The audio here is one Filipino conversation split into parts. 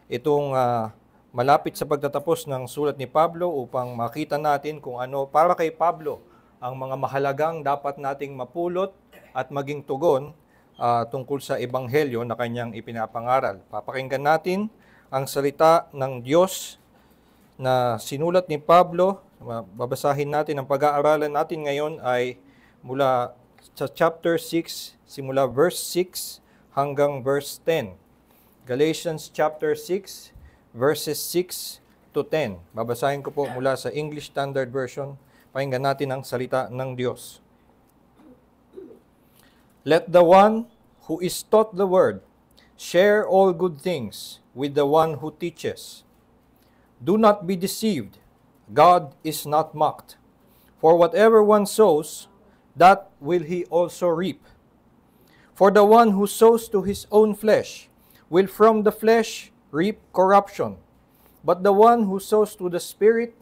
Itong malapit sa pagtatapos ng sulat ni Pablo upang makita natin kung ano para kay Pablo ang mga mahalagang dapat nating mapulot at maging tugon tungkol sa ebanghelyo na kanyang ipinapangaral. Papakinggan natin ang salita ng Diyos na sinulat ni Pablo. Babasahin natin, ang pag-aaralan natin ngayon ay mula sa chapter 6, simula verse 6 hanggang verse 10. Galatians chapter 6, verses 6 to 10. Babasahin ko po mula sa English Standard Version. Pakinggan natin ang salita ng Diyos. Let the one who is taught the word share all good things with the one who teaches. Do not be deceived. God is not mocked. For whatever one sows, that will he also reap. For the one who sows to his own flesh will from the flesh reap corruption. But the one who sows to the Spirit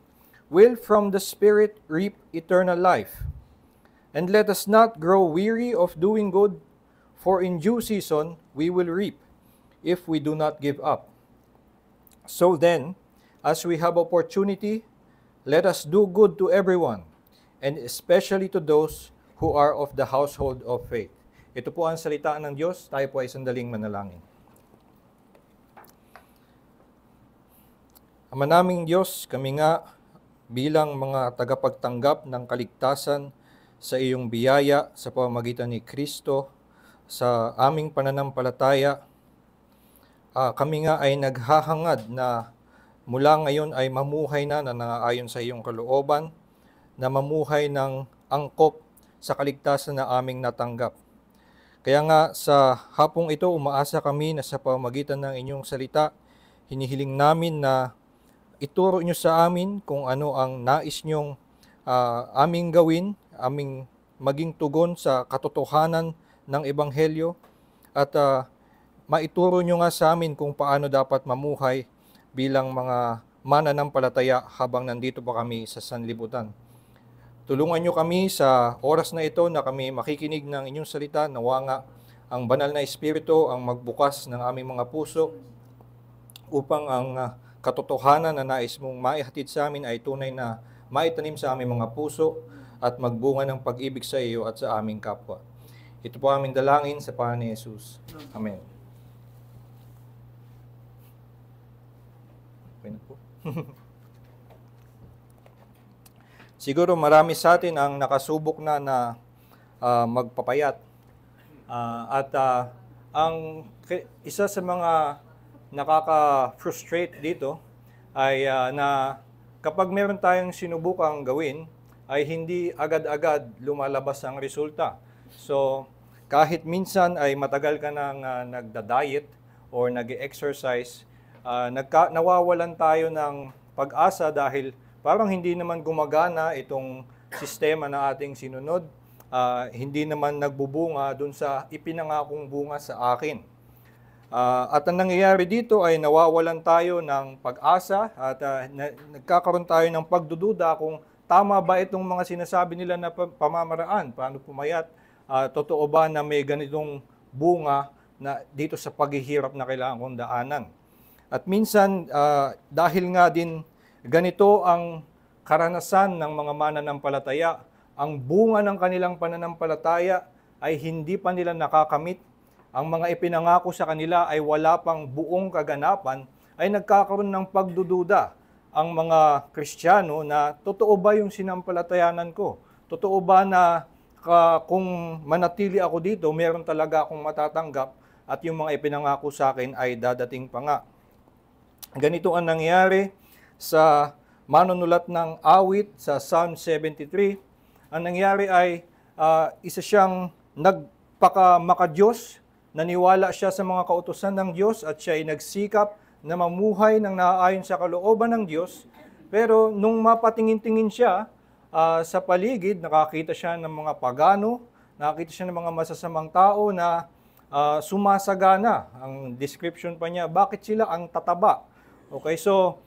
will from the Spirit reap eternal life. And let us not grow weary of doing good, for in due season we will reap, if we do not give up. So then, as we have opportunity, let us do good to everyone, and especially to those who are of the household of faith. Ito po ang salita ng Diyos. Tayo po ay sandaling manalangin. Ama naming Diyos, kami nga bilang mga tagapagtanggap ng kaligtasan sa iyong biyaya sa pamamagitan ni Kristo, sa aming pananampalataya, kami nga ay naghahangad na mula ngayon ay mamuhay na nangaayon sa iyong kalooban, na mamuhay ng angkop sa kaligtasan na aming natanggap. Kaya nga sa hapong ito, umaasa kami na sa pamamagitan ng inyong salita, hinihiling namin na ituro nyo sa amin kung ano ang nais nyong aming gawin, aming maging tugon sa katotohanan ng Ebanghelyo, at maituro nyo nga sa amin kung paano dapat mamuhay bilang mga mananampalataya habang nandito pa kami sa sanlibutan. Tulungan nyo kami sa oras na ito na kami makikinig ng inyong salita, nawa nga ang banal na Espiritu ang magbukas ng aming mga puso upang ang katotohanan na nais mong maihatid sa amin ay tunay na maitanim sa aming mga puso at magbunga ng pag-ibig sa iyo at sa aming kapwa. Ito po aming dalangin sa pangalan ni Jesus. Amen. Okay na po. Siguro marami sa atin ang nakasubok na magpapayat. Ang isa sa mga nakaka-frustrate dito ay na kapag meron tayong sinubukang gawin, ay hindi agad-agad lumalabas ang resulta. So, kahit minsan ay matagal ka nang nagda-diet or nag-exercise, nawawalan tayo ng pag-asa dahil parang hindi naman gumagana itong sistema na ating sinunod, hindi naman nagbubunga dun sa ipinangakong bunga sa akin. At ang nangyayari dito ay nawawalan tayo ng pag-asa at nagkakaroon tayo ng pagdududa kung tama ba itong mga sinasabi nila na pamamaraan, paano pumayat, totoo ba na may ganitong bunga na dito sa paghihirap na kailangan kong daanan. At minsan, dahil nga din ganito ang karanasan ng mga mananampalataya, ang bunga ng kanilang pananampalataya ay hindi pa nila nakakamit. Ang mga ipinangako sa kanila ay wala pang buong kaganapan, ay nagkakaroon ng pagdududa ang mga Kristiyano na totoo ba yung sinampalatayanan ko? Totoo ba na kung manatili ako dito, meron talaga akong matatanggap at yung mga ipinangako sa akin ay dadating pa nga. Ganito ang nangyari sa manunulat ng awit sa Psalm 73. Ang nangyari ay isa siyang nagpakamakadiyos, naniwala siya sa mga kautusan ng Diyos at siya ay nagsikap na mamuhay ng naaayon sa kalooban ng Diyos. Pero nung mapatingin-tingin siya sa paligid, nakakita siya ng mga pagano, nakakita siya ng mga masasamang tao na sumasagana. Ang description pa niya, bakit sila ang tataba? Okay, so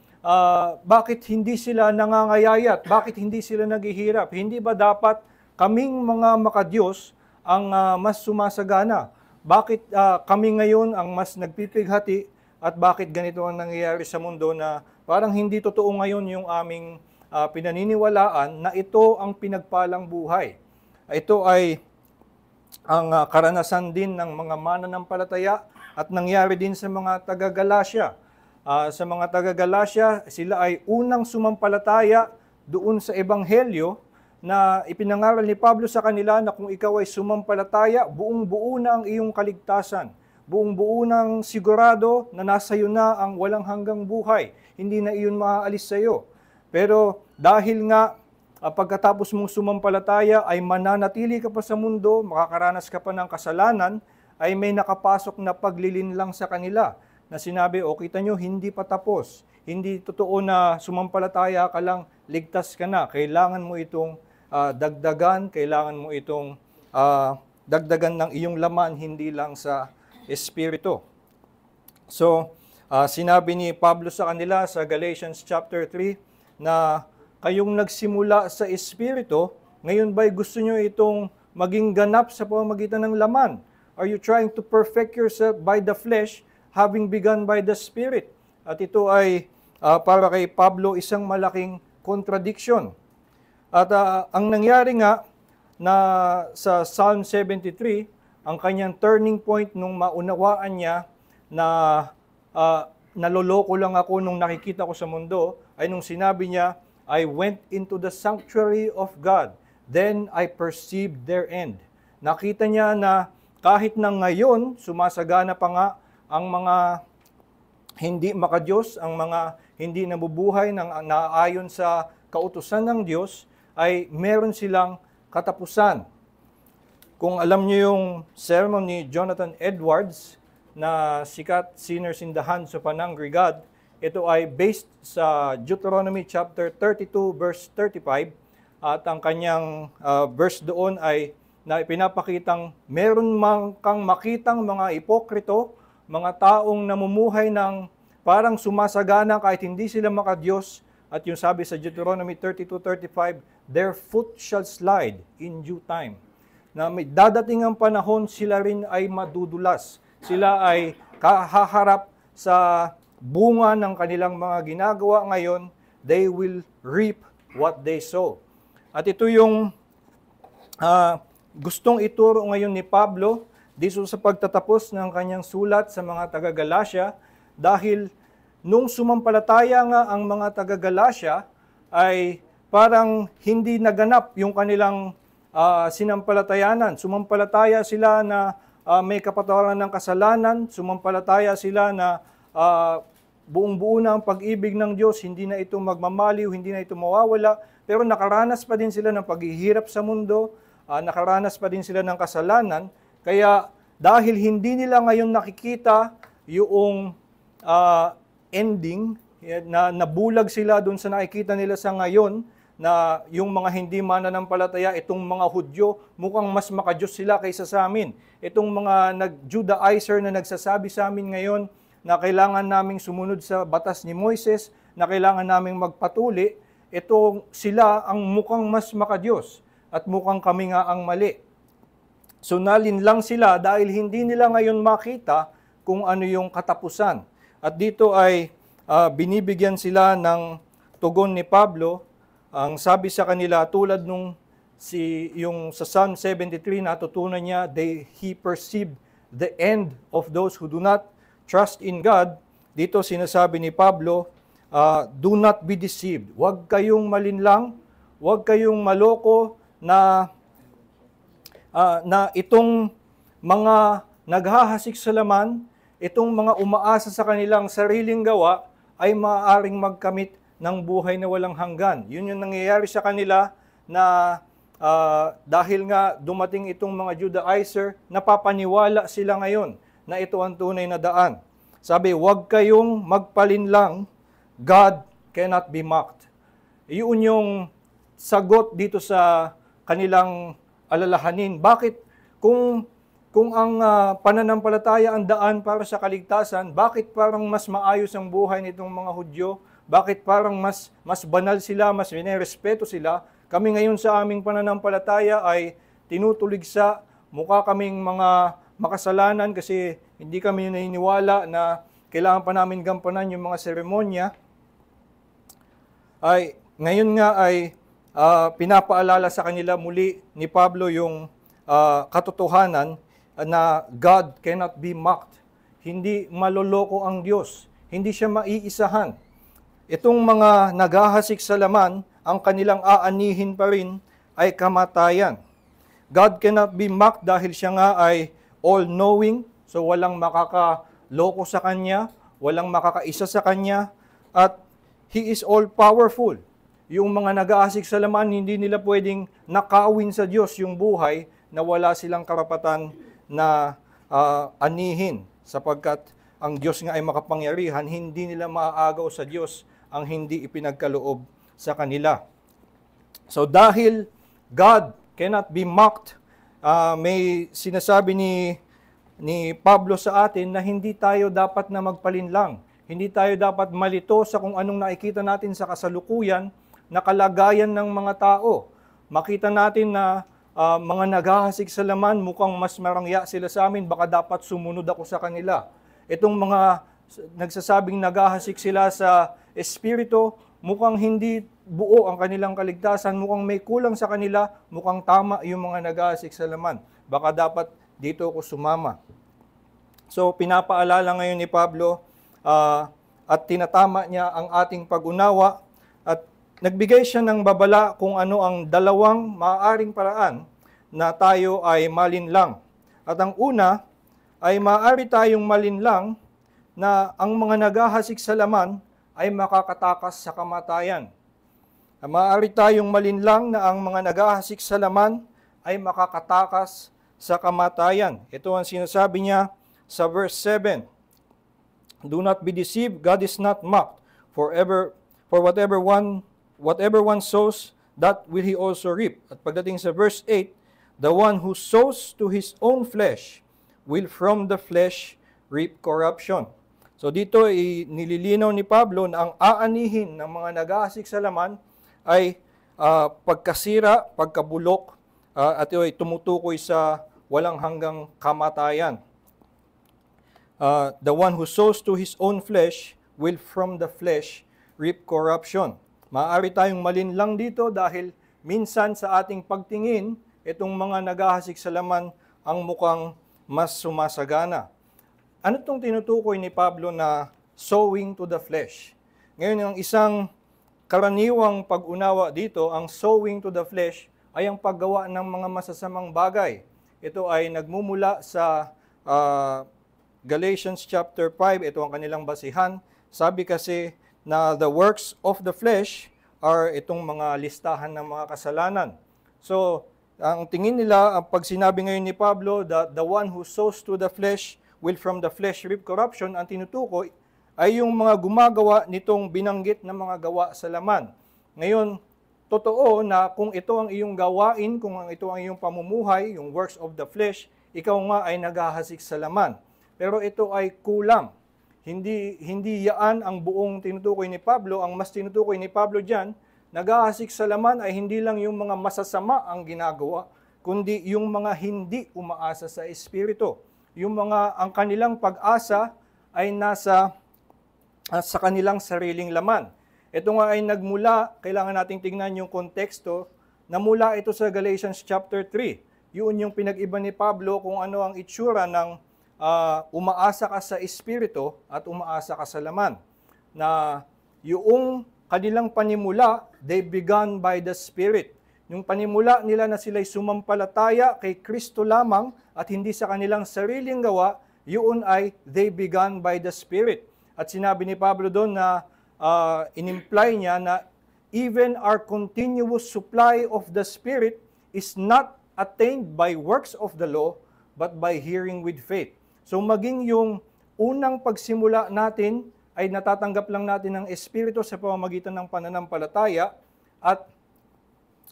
bakit hindi sila nangangayayat? Bakit hindi sila naghihirap? Hindi ba dapat kaming mga makadiyos ang mas sumasagana? Bakit kami ngayon ang mas nagpipighati at bakit ganito ang nangyayari sa mundo na parang hindi totoo ngayon yung aming pinaniniwalaan na ito ang pinagpalang buhay. Ito ay ang karanasan din ng mga mananampalataya at nangyari din sa mga taga-Galasya. Sa mga taga-Galasya, sila ay unang sumampalataya doon sa Ebanghelyo na ipinangaral ni Pablo sa kanila na kung ikaw ay sumampalataya, buong-buo na ang iyong kaligtasan. Buong-buo nang sigurado na nasa iyo na ang walang hanggang buhay. Hindi na iyon maaalis sa iyo. Pero dahil nga pagkatapos mong sumampalataya ay mananatili ka pa sa mundo, makakaranas ka pa ng kasalanan, ay may nakapasok na paglilinlang sa kanila na sinabi, o kita nyo, hindi pa tapos. Hindi totoo na sumampalataya ka lang, ligtas ka na. Kailangan mo itong dagdagan, kailangan mo itong dagdagan ng iyong laman, hindi lang sa Espiritu. So, sinabi ni Pablo sa kanila sa Galatians chapter 3 na kayong nagsimula sa Espiritu, ngayon ba'y gusto nyo itong maging ganap sa pamamagitan ng laman? Are you trying to perfect yourself by the flesh, having begun by the Spirit? At ito ay para kay Pablo isang malaking contradiction. At ang nangyari nga na sa Psalm 73, ang kanyang turning point nung maunawaan niya na naloloko lang ako nung nakikita ko sa mundo, ay nung sinabi niya, I went into the sanctuary of God, then I perceived their end. Nakita niya na kahit na ngayon, sumasagana pa nga ang mga hindi makadiyos, ang mga hindi nabubuhay ng naayon sa kautusan ng Diyos, ay meron silang katapusan. Kung alam niyo yung sermon ni Jonathan Edwards na sikat, Sinners in the Hands of an Angry God, ito ay based sa Deuteronomy chapter 32 verse 35 at ang kanyang verse doon ay na pinapakitang meron man kang makitang mga ipokrito, mga taong namumuhay ng parang sumasagana kahit hindi sila makadiyos. At yung sabi sa Deuteronomy 32:35, their foot shall slide in due time. Na may dadating ang panahon, sila rin ay madudulas. Sila ay kahaharap sa bunga ng kanilang mga ginagawa ngayon. They will reap what they sow. At ito yung gustong ituro ngayon ni Pablo dito sa pagtatapos ng kanyang sulat sa mga taga-Galasya, dahil nung sumampalataya nga ang mga taga-Galasya ay parang hindi naganap yung kanilang sinampalatayanan. Sumampalataya sila na may kapatawaran ng kasalanan, sumampalataya sila na buong-buo na ang pag-ibig ng Diyos, hindi na ito magmamaliw, hindi na ito mawawala, pero nakaranas pa din sila ng paghihirap sa mundo, nakaranas pa din sila ng kasalanan, kaya dahil hindi nila ngayon nakikita yung ending, na nabulag sila doon sa nakikita nila sa ngayon, na yung mga hindi mananampalataya, itong mga Hudyo, mukhang mas makadiyos sila kaysa sa amin. Itong mga nag-Judaizer na nagsasabi sa amin ngayon na kailangan naming sumunod sa batas ni Moises, na kailangan naming magpatuli, ito sila ang mukhang mas makadiyos at mukhang kami nga ang mali. So nalinlang sila dahil hindi nila ngayon makita kung ano yung katapusan. At dito ay binibigyan sila ng tugon ni Pablo. Ang sabi sa kanila, tulad nung yung sa Psalm 73, natutunan niya, he perceived the end of those who do not trust in God. Dito sinasabi ni Pablo, do not be deceived. Huwag kayong malinlang, huwag kayong maloko na itong mga naghahasik sa laman, itong mga umaasa sa kanilang sariling gawa, ay maaaring magkamit ng buhay na walang hanggan. Yun yung nangyayari sa kanila na dahil nga dumating itong mga Judaizer, napapaniwala sila ngayon na ito ang tunay na daan. Sabi, huwag kayong magpalinlang, God cannot be mocked. Yun yung sagot dito sa kanilang alalahanin. Bakit? Kung ang pananampalataya ang daan para sa kaligtasan, bakit parang mas maayos ang buhay nitong mga Hudyo? Bakit parang mas banal sila, mas nirespeto sila? Kami ngayon sa aming pananampalataya ay tinutuligsa, mukha kaming mga makasalanan kasi hindi kami naniniwala na kailangan pa namin gampanan yung mga seremonya, ay ngayon nga ay pinapaalala sa kanila muli ni Pablo yung katotohanan na God cannot be mocked. Hindi maloloko ang Diyos. Hindi siya maiisahan. Itong mga naghahasik sa laman, ang kanilang aanihin pa rin ay kamatayan. God cannot be mocked dahil siya nga ay all-knowing, so walang makakaloko sa Kanya, walang makakaisa sa Kanya, at He is all-powerful. Yung mga nag-aasik sa laman, hindi nila pwedeng nakawin sa Diyos yung buhay na wala silang karapatan na anihin, sapagkat ang Diyos nga ay makapangyarihan, hindi nila maaagaw sa Diyos ang hindi ipinagkaloob sa kanila. So dahil God cannot be mocked, may sinasabi ni Pablo sa atin na hindi tayo dapat na magpalinlang. Hindi tayo dapat malito sa kung anong nakikita natin sa kasalukuyan na kalagayan ng mga tao. Makita natin na mga naghahasik sa laman, mukhang mas marangya sila sa amin, baka dapat sumunod ako sa kanila. Itong mga nagsasabing naghahasik sila sa espiritu, mukhang hindi buo ang kanilang kaligtasan, mukhang may kulang sa kanila, mukhang tama yung mga naghahasik sa laman. Baka dapat dito ako sumama. So pinapaalala ngayon ni Pablo at tinatama niya ang ating pag-unawa at nagbigay siya ng babala kung ano ang dalawang maaaring paraan na tayo ay malinlang. At ang una ay maaari tayong malinlang na ang mga naghahasik sa laman ay makakatakas sa kamatayan. Maaari tayong malinlang na ang mga naghahasik sa laman ay makakatakas sa kamatayan. Ito ang sinasabi niya sa verse 7. Do not be deceived, God is not mocked. For whatever one sows, that will he also reap. At pagdating sa verse 8, the one who sows to his own flesh will from the flesh reap corruption. So dito nililinaw ni Pablo na ang aanihin ng mga naghahasik sa laman ay pagkasira, pagkabulok, at ito ay tumutukoy sa walang hanggang kamatayan. The one who sows to his own flesh will from the flesh reap corruption. Maaari tayong malinlang dito dahil minsan sa ating pagtingin, itong mga naghahasik sa laman ang mukhang mas sumasagana. Ano itong tinutukoy ni Pablo na sowing to the flesh? Ngayon, ang isang karaniwang pag-unawa dito, ang sowing to the flesh ay ang paggawa ng mga masasamang bagay. Ito ay nagmumula sa Galatians chapter 5, ito ang kanilang basihan. Sabi kasi na the works of the flesh are itong mga listahan ng mga kasalanan. So, ang tingin nila, pag sinabi ngayon ni Pablo, that the one who sows to the flesh will from the flesh reap corruption, ang tinutukoy ay yung mga gumagawa nitong binanggit na mga gawa sa laman. Ngayon, totoo na kung ito ang iyong gawain, kung ito ang iyong pamumuhay, yung works of the flesh, ikaw nga ay naghahasik sa laman. Pero ito ay kulang. Hindi yaan ang buong tinutukoy ni Pablo. Ang mas tinutukoy ni Pablo dyan, naghahasik sa laman ay hindi lang yung mga masasama ang ginagawa, kundi yung mga hindi umaasa sa Espiritu. Yung mga ang kanilang pag-asa ay nasa sa kanilang sariling laman. Ito nga ay nagmula, kailangan nating tingnan yung konteksto, na mula ito sa Galatians chapter 3. Yun yung pinag-iba ni Pablo kung ano ang itsura ng umaasa ka sa Espiritu at umaasa ka sa laman. Na yung kanilang panimula, they began by the Spirit. Yung panimula nila na sila'y sumampalataya kay Kristo lamang at hindi sa kanilang sariling gawa, yun ay they began by the Spirit. At sinabi ni Pablo doon na in-imply niya na even our continuous supply of the Spirit is not attained by works of the law, but by hearing with faith. So maging yung unang pagsimula natin ay natatanggap lang natin ng Espiritu sa pamamagitan ng pananampalataya at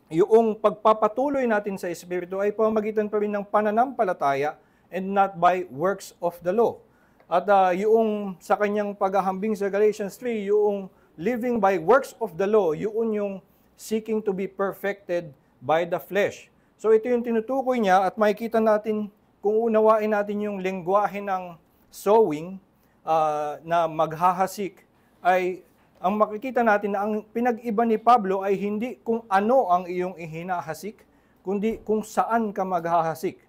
yung pagpapatuloy natin sa Espiritu ay pamamagitan pa rin ng pananampalataya and not by works of the law. At yung sa kanyang paghahambing sa Galatians 3, yung living by works of the law, yun yung seeking to be perfected by the flesh. So ito yung tinutukoy niya at makikita natin kung unawain natin yung lengguwahe ng sowing, na maghahasik ay ang makikita natin na ang pinag-iba ni Pablo ay hindi kung ano ang iyong ihinahasik, kundi kung saan ka maghahasik.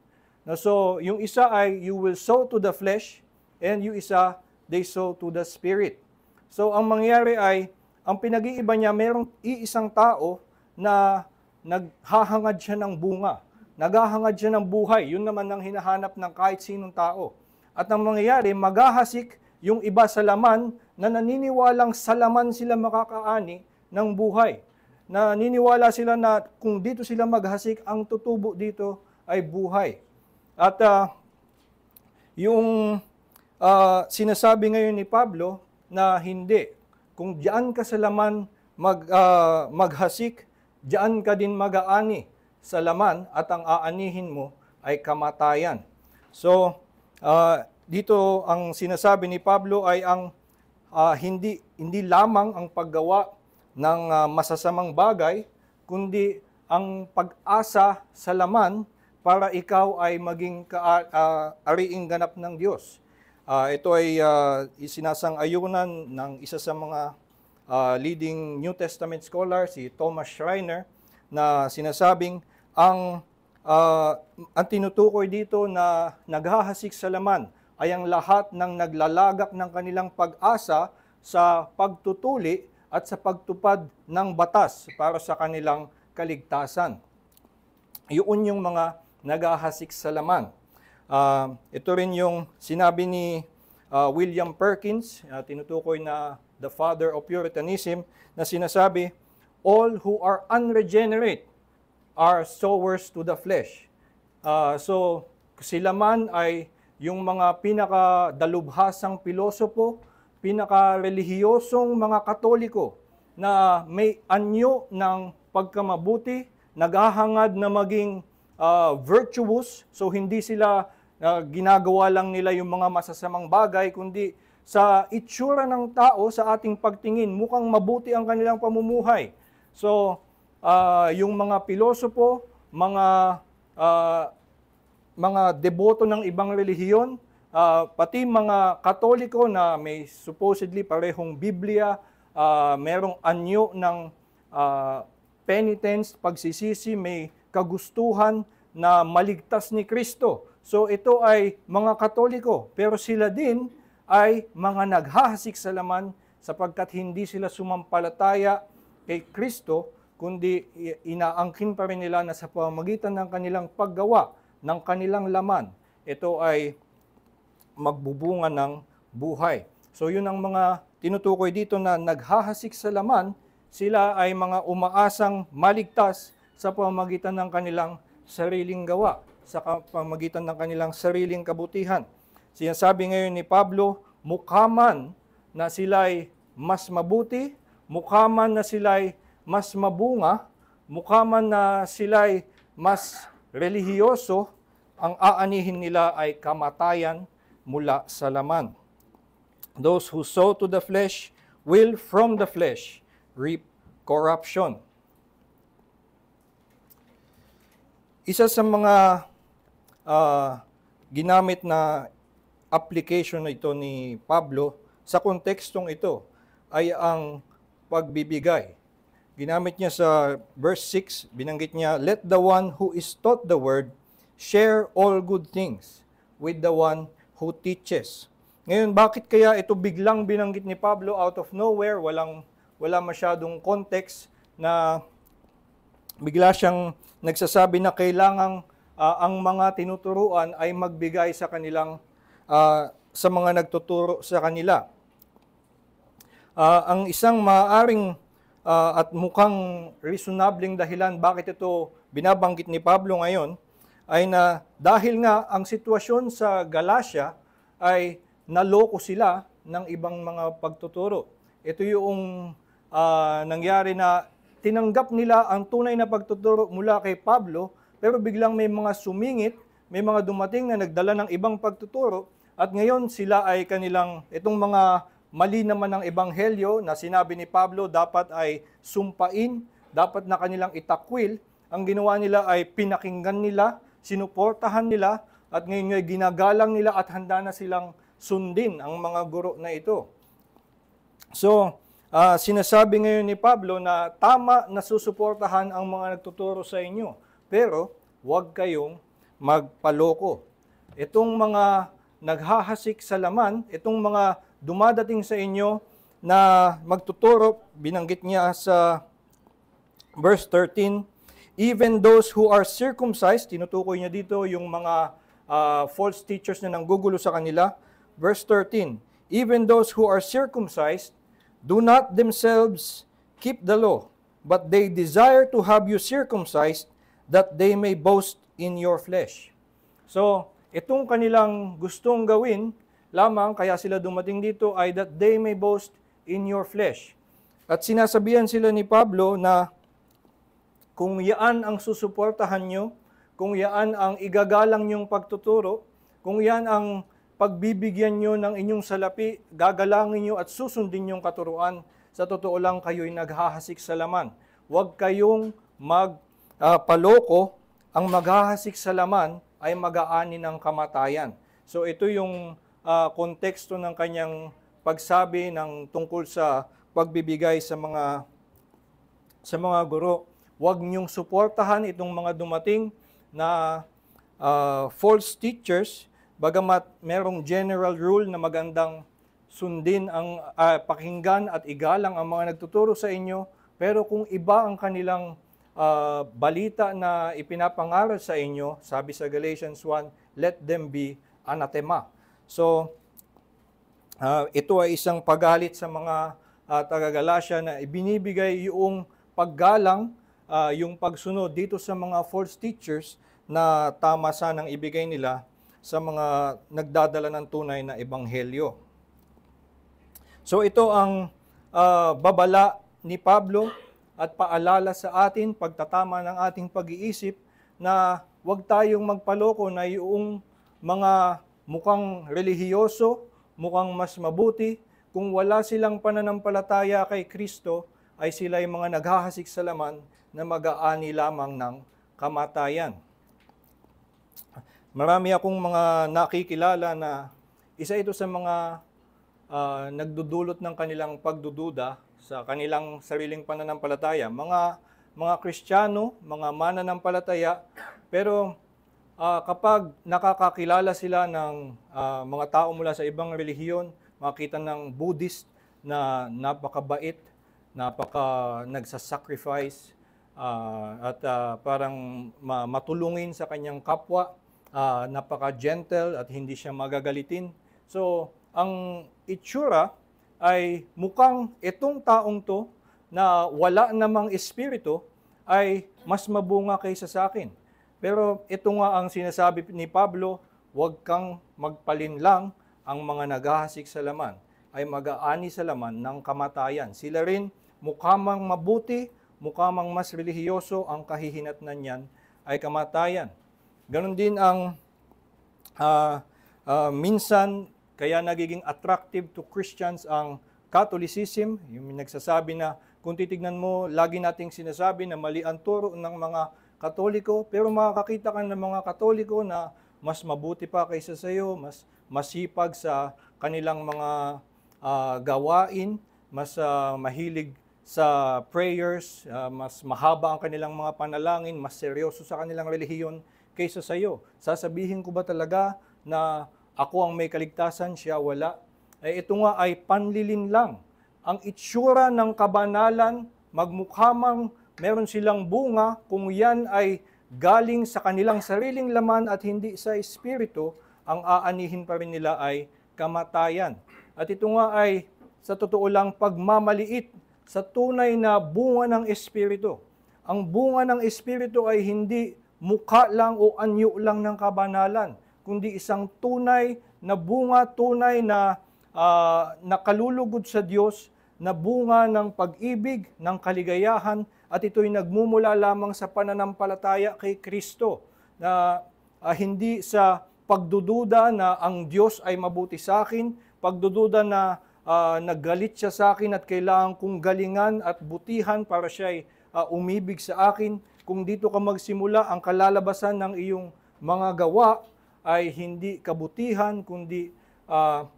So, yung isa ay you will sow to the flesh, and yung isa, they sow to the spirit. So, ang mangyari ay, ang pinag-iiba niya, mayroong iisang tao na naghahangad siya ng bunga. Naghahangad siya ng buhay. Yun naman ang hinahanap ng kahit sinong tao. At ang mangyayari, maghahasik yung iba sa laman na naniniwalang sa laman sila makakaani ng buhay. Naniniwala sila na kung dito sila maghasik, ang tutubo dito ay buhay. At yung sinasabi ngayon ni Pablo na hindi. Kung diyan ka sa laman maghasik, diyan ka din mag-aani sa laman at ang aanihin mo ay kamatayan. So, dito ang sinasabi ni Pablo ay ang hindi lamang ang paggawa ng masasamang bagay, kundi ang pag-asa sa laman para ikaw ay maging ariing ganap ng Diyos. Ito ay isinasang-ayunan ng isa sa mga leading New Testament scholar, si Thomas Schreiner, na sinasabing ang tinutukoy dito na naghahasik sa laman ay ang lahat ng naglalagak ng kanilang pag-asa sa pagtutuli at sa pagtupad ng batas para sa kanilang kaligtasan. Yun yung mga naghahasik sa laman. Ito rin yung sinabi ni William Perkins, tinutukoy na the father of Puritanism, na sinasabi, all who are unregenerate are sowers to the flesh. So, sila man ay yung mga pinakadalubhasang pilosopo, pinaka-relihiyosong mga Katoliko na may anyo ng pagkamabuti, naghahangad na maging virtuous, so hindi sila ginagawa lang nila yung mga masasamang bagay, kundi sa itsura ng tao, sa ating pagtingin, mukhang mabuti ang kanilang pamumuhay. So, yung mga pilosopo, mga deboto ng ibang relihiyon, pati mga Katoliko na may supposedly parehong Biblia, merong anyo ng penitence, pagsisisi, may kagustuhan na maligtas ni Kristo. So ito ay mga Katoliko, pero sila din ay mga naghahasik sa laman sapagkat hindi sila sumampalataya kay Kristo, kundi inaangkin pa rin nila na sa pamamagitan ng kanilang paggawa ng kanilang laman, ito ay magbubunga ng buhay. So yun ang mga tinutukoy dito na naghahasik sa laman, sila ay mga umaasang maligtas sa pamamagitan ng kanilang sariling gawa, sa pamamagitan ng kanilang sariling kabutihan. Sinasabi ngayon ni Pablo, mukha man na sila'y mas mabuti, mukha man na sila'y mas mabunga, mukha man na sila'y mas relihiyoso, ang aanihin nila ay kamatayan mula sa laman. Those who sow to the flesh will from the flesh reap corruption. Isa sa mga ginamit na application na ito ni Pablo sa kontekstong ito ay ang pagbibigay. Ginamit niya sa verse 6, binanggit niya, let the one who is taught the word share all good things with the one who teaches. Ngayon, bakit kaya ito biglang binanggit ni Pablo out of nowhere, wala masyadong context na bigla siyang nagsasabi na kailangang ang mga tinuturuan ay magbigay sa kanilang sa mga nagtuturo sa kanila. Ang isang maaaring at mukhang reasonableng dahilan bakit ito binabanggit ni Pablo ngayon ay na dahil nga ang sitwasyon sa Galacia ay naloko sila ng ibang mga pagtuturo. Ito yung nangyari na tinanggap nila ang tunay na pagtuturo mula kay Pablo, pero biglang may mga sumingit, may mga dumating na nagdala ng ibang pagtuturo, at ngayon sila ay kanilang, itong mga mali naman ng ebanghelyo na sinabi ni Pablo dapat ay sumpain, dapat na kanilang itakwil, ang ginawa nila ay pinakinggan nila, sinuportahan nila, at ngayon ay ginagalang nila at handa na silang sundin ang mga guro na ito. So, sinasabi ngayon ni Pablo na tama na susuportahan ang mga nagtuturo sa inyo, pero huwag kayong magpaloko. Itong mga naghahasik sa laman, itong mga dumadating sa inyo na magtuturo, binanggit niya sa verse 13, even those who are circumcised, tinutukoy niya dito yung mga false teachers na nanggugulo sa kanila. Verse 13, even those who are circumcised do not themselves keep the law, but they desire to have you circumcised, that they may boast in your flesh. So, itong kanilang gustong gawin lamang, kaya sila dumating dito, ay that they may boast in your flesh. At sinasabihan sila ni Pablo na kung yaan ang susuportahan nyo, kung yaan ang igagalang nyong pagtuturo, kung yan ang pagbibigyan nyo ng inyong salapi, gagalangin nyo at susundin nyong katuruan, sa totoo lang kayo'y naghahasik sa laman. Huwag kayong magpaloko, ang maghahasik sa laman ay mag-aani ng kamatayan. So ito yung konteksto ng kanyang pagsabi ng tungkol sa pagbibigay sa mga guro. Huwag niyong suportahan itong mga dumating na false teachers, bagamat merong general rule na magandang sundin ang pakinggan at igalang ang mga nagtuturo sa inyo, pero kung iba ang kanilang balita na ipinapangaral sa inyo, sabi sa Galatians 1, let them be anathema. So, ito ay isang paggalit sa mga taga-Galatia na ibinibigay yung paggalang, yung pagsunod dito sa mga false teachers na tama sanang ibigay nila sa mga nagdadala ng tunay na ebanghelyo. So ito ang babala ni Pablo at paalala sa atin, pagtatama ng ating pag-iisip na huwag tayong magpaloko na yung mga mukhang relihiyoso, mukhang mas mabuti, kung wala silang pananampalataya kay Kristo, ay sila yung mga naghahasik sa laman na mag-aani lamang ng kamatayan. Marami akong mga nakikilala na isa ito sa mga nagdudulot ng kanilang pagdududa sa kanilang sariling pananampalataya. Mga Kristiyano, mga mananampalataya, pero kapag nakakakilala sila ng mga tao mula sa ibang relihiyon, makita ng Buddhist na napakabait, nagsasacrifice, at parang matulungin sa kanyang kapwa, napaka-gentle at hindi siya magagalitin. So, ang itsura ay mukhang itong taong to na wala namang espiritu ay mas mabunga kaysa sa akin. Pero ito nga ang sinasabi ni Pablo, huwag kang magpalinlang, ang mga naghahasik sa laman ay mag-aani sa laman ng kamatayan. Sila rin mukhamang mabuti, mukhamang mas relihiyoso, ang kahihinatnan niyan ay kamatayan. Ganon din ang minsan kaya nagiging attractive to Christians ang Catholicism, yung nagsasabi na kung titignan mo, lagi nating sinasabi na mali ang turo ng mga Katoliko, pero makakakita ka ng mga Katoliko na mas mabuti pa kaysa sa iyo, mas masipag sa kanilang mga gawain, mas mahilig sa prayers, mas mahaba ang kanilang mga panalangin, mas seryoso sa kanilang relihiyon kaysa sa iyo. Sasabihin ko ba talaga na ako ang may kaligtasan, siya wala? Ito nga ay panlilinlang. Ang itsura ng kabanalan, magmukhamang meron silang bunga, kung yan ay galing sa kanilang sariling laman at hindi sa espiritu, ang aanihin pa rin nila ay kamatayan. At ito nga ay sa totoo lang pagmamaliit sa tunay na bunga ng espiritu. Ang bunga ng espiritu ay hindi mukha lang o anyo lang ng kabanalan, kundi isang tunay na bunga, tunay na nakalulugod sa Diyos, na bunga ng pag-ibig, ng kaligayahan, at ito'y nagmumula lamang sa pananampalataya kay Kristo, na hindi sa pagdududa na ang Diyos ay mabuti sa akin, pagdududa na naggalit siya sa akin at kailangan kong galingan at butihan para siya'y umibig sa akin. Kung dito ka magsimula, ang kalalabasan ng iyong mga gawa ay hindi kabutihan, kundi ah,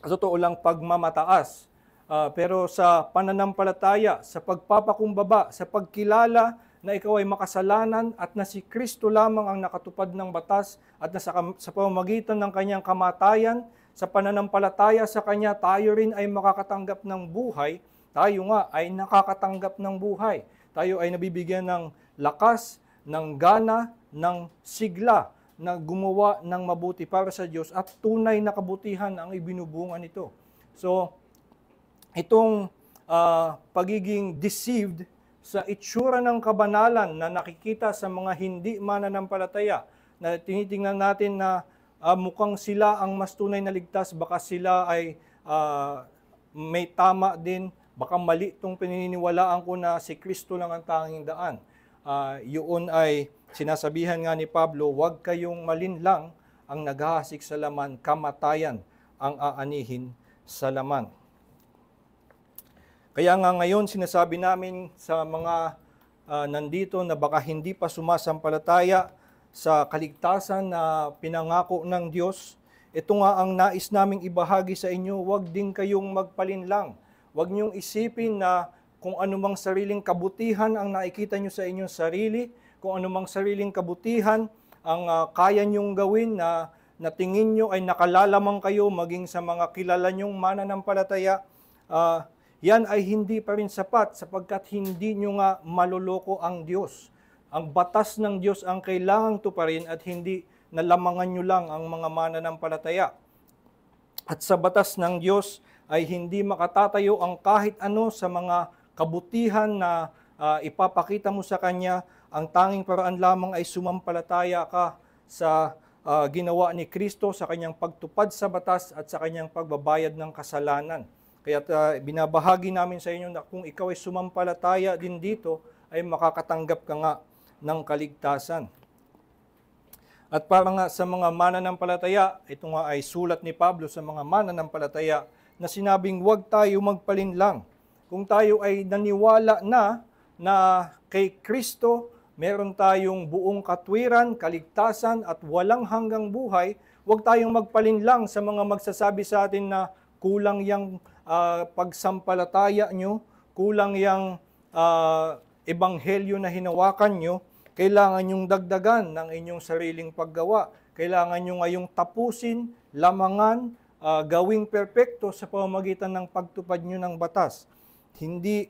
sa totoo lang pagmamataas. Pero sa pananampalataya, sa pagpapakumbaba, sa pagkilala na ikaw ay makasalanan at na si Kristo lamang ang nakatupad ng batas at na sa pamamagitan ng kanyang kamatayan, sa pananampalataya sa kanya, tayo rin ay makakatanggap ng buhay. Tayo nga ay nakakatanggap ng buhay. Tayo ay nabibigyan ng lakas, ng gana, ng sigla na gumawa ng mabuti para sa Diyos at tunay na kabutihan ang ibinubunga nito. So, itong pagiging deceived sa itsura ng kabanalan na nakikita sa mga hindi mananampalataya, na tinitingnan natin na mukhang sila ang mas tunay na ligtas, baka sila ay may tama din, baka mali itong pininiwalaan ko na si Kristo lang ang tanging daan. Yun ay sinasabihan nga ni Pablo, huwag kayong malinlang, ang naghahasik sa laman, kamatayan ang aanihin sa laman. Kaya nga ngayon sinasabi namin sa mga nandito na baka hindi pa sumasampalataya sa kaligtasan na pinangako ng Diyos, ito nga ang nais naming ibahagi sa inyo, huwag din kayong magpalinlang. Huwag niyong isipin na kung anumang sariling kabutihan ang nakikita niyo sa inyong sarili, kung anumang sariling kabutihan ang kaya niyong gawin na tingin niyo ay nakalalamang kayo maging sa mga kilala niyong mananampalataya, yan ay hindi pa rin sapat sapagkat hindi nyo nga maloloko ang Diyos. Ang batas ng Diyos ang kailangang tuparin at hindi nalamangan nyo lang ang mga mananampalataya. At sa batas ng Diyos ay hindi makatatayo ang kahit ano sa mga kabutihan na ipapakita mo sa Kanya. Ang tanging paraan lamang ay sumampalataya ka sa ginawa ni Kristo, sa Kanyang pagtupad sa batas at sa Kanyang pagbabayad ng kasalanan. Kaya binabahagi namin sa inyo na kung ikaw ay sumampalataya din dito, ay makakatanggap ka nga ng kaligtasan. At para nga sa mga mananampalataya, ito nga ay sulat ni Pablo sa mga mananampalataya na sinabing huwag tayo magpalinlang. Kung tayo ay naniwala na kay Kristo, meron tayong buong katwiran, kaligtasan at walang hanggang buhay, huwag tayong magpalinlang sa mga magsasabi sa atin na kulang yung pagsampalataya nyo, kulang yung ebanghelyo na hinawakan nyo, kailangan nyong dagdagan ng inyong sariling paggawa. Kailangan nyo ngayong tapusin, lamangan, gawing perpekto sa pamamagitan ng pagtupad nyo ng batas. Hindi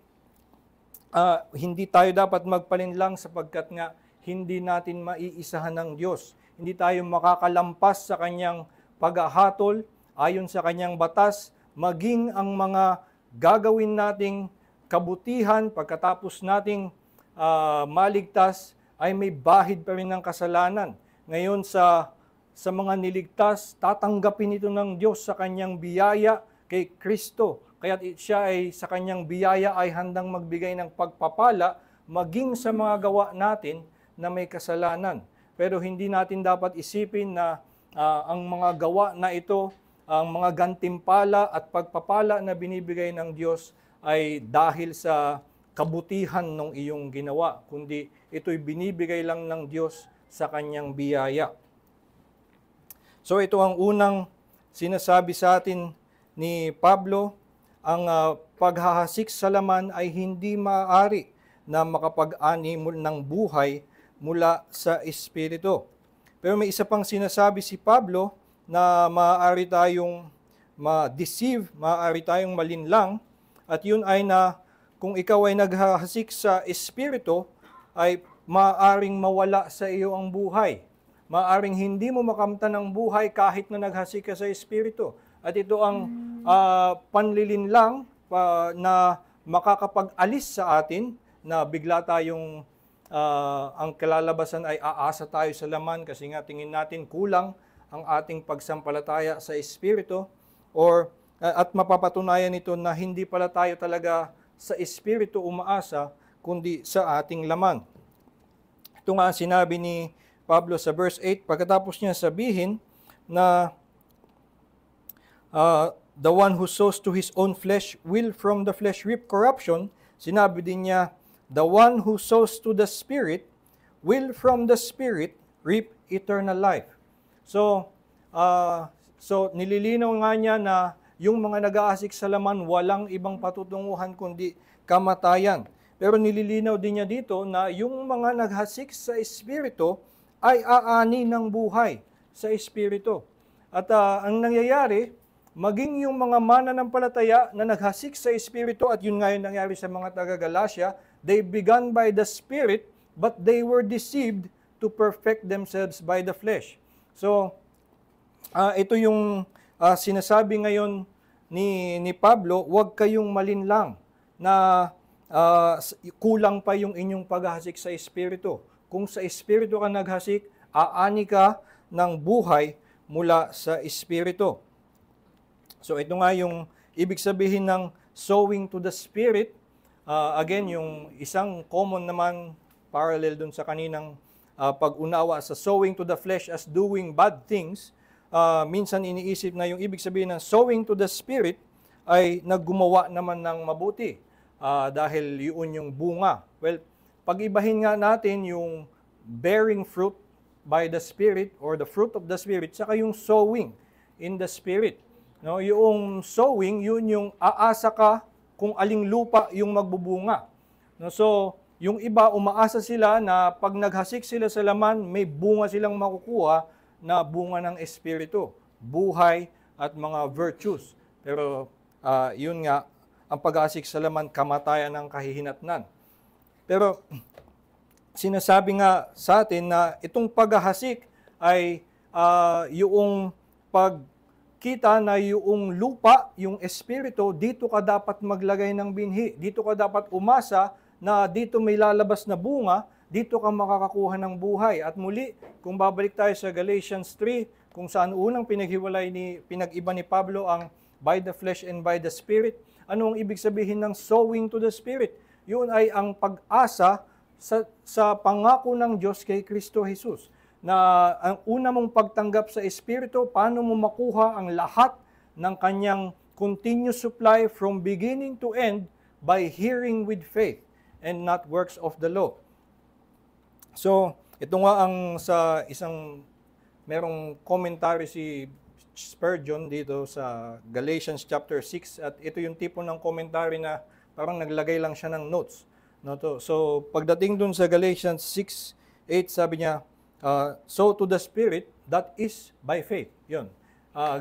tayo dapat magpalinlang sapagkat nga hindi natin maiisahan ng Diyos. Hindi tayo makakalampas sa Kanyang paghahatol ayon sa Kanyang batas, maging ang mga gagawin nating kabutihan pagkatapos nating maligtas ay may bahid pa rin ng kasalanan. Ngayon sa mga niligtas, tatanggapin ito ng Diyos sa Kanyang biyaya kay Kristo. Kaya siya ay sa Kanyang biyaya ay handang magbigay ng pagpapala maging sa mga gawa natin na may kasalanan. Pero hindi natin dapat isipin na ang mga gawa na ito, ang mga gantimpala at pagpapala na binibigay ng Diyos ay dahil sa kabutihan ng iyong ginawa, kundi ito'y binibigay lang ng Diyos sa Kanyang biyaya. So ito ang unang sinasabi sa atin ni Pablo, ang paghahasik sa laman ay hindi maaari na makapag-ani ng buhay mula sa Espiritu. Pero may isa pang sinasabi si Pablo na maaari tayong ma-deceive, maaari tayong malinlang, at yun ay na kung ikaw ay naghahasik sa Espiritu, ay maaaring mawala sa iyo ang buhay. Maaaring hindi mo makamtan ng buhay kahit na naghasik ka sa Espiritu. At ito ang panlilinlang na makakapag-alis sa atin na bigla tayong ang kalalabasan ay aasa tayo sa laman kasi nga tingin natin kulang ang ating pagsampalataya sa Espiritu at mapapatunayan ito na hindi pala tayo talaga sa Espiritu umaasa kundi sa ating laman. Ito nga sinabi ni Pablo sa verse 8 pagkatapos niya sabihin na the one who sows to his own flesh will from the flesh reap corruption. Sinabi din niya, the one who sows to the Spirit will from the Spirit reap eternal life. So, So, nililinaw nga niya na yung mga nag-aasik sa laman, walang ibang patutunguhan kundi kamatayan. Pero nililinaw din niya dito na yung mga naghasik sa Espiritu ay aani ng buhay sa Espiritu. At ang nangyayari, maging yung mga mananampalataya na naghasik sa Espiritu, at yun nga yung nangyari sa mga taga-Galatia, they began by the Spirit, but they were deceived to perfect themselves by the flesh. So, ito yung sinasabi ngayon ni Pablo, huwag kayong malinlang na kulang pa yung inyong paghasik sa Espiritu. Kung sa Espiritu ka naghasik, aani ka ng buhay mula sa Espiritu. So ito nga yung ibig sabihin ng sowing to the Spirit. Again, yung isang common naman parallel dun sa kaninang pag-unawa sa sowing to the flesh as doing bad things. Minsan iniisip na yung ibig sabihin ng sowing to the Spirit ay naggumawa naman ng mabuti dahil yun yung bunga. Well, pag-ibahin nga natin yung bearing fruit by the Spirit or the fruit of the Spirit saka yung sowing in the Spirit. No, yung sowing, yun yung aasa ka kung aling lupa yung magbubunga. No, so, yung iba, umaasa sila na pag naghasik sila sa laman, may bunga silang makukuha na bunga ng Espiritu, buhay at mga virtues. Pero yun nga, ang paghasik sa laman, kamatayan ng kahihinatnan. Pero sinasabi nga sa atin na itong paghahasik ay yung pagkita na yung lupa, yung Espiritu, dito ka dapat maglagay ng binhi. Dito ka dapat umasa na dito may lalabas na bunga, dito ka makakakuha ng buhay. At muli, kung babalik tayo sa Galatians 3, kung saan unang pinag-iba ni Pablo ang by the flesh and by the Spirit, ano ang ibig sabihin ng sowing to the Spirit? Yun ay ang pag-asa sa pangako ng Diyos kay Kristo Jesus. Na ang una mong pagtanggap sa Espiritu, paano mo makuha ang lahat ng kanyang continuous supply from beginning to end by hearing with faith and not works of the law. So, ito nga ang sa merong commentary si Spurgeon dito sa Galatians chapter 6 at ito yung tipo ng commentary na parang naglagay lang siya ng notes. No, to. So, pagdating dun sa Galatians 6:8, sabi niya, so to the Spirit, that is by faith. Yun.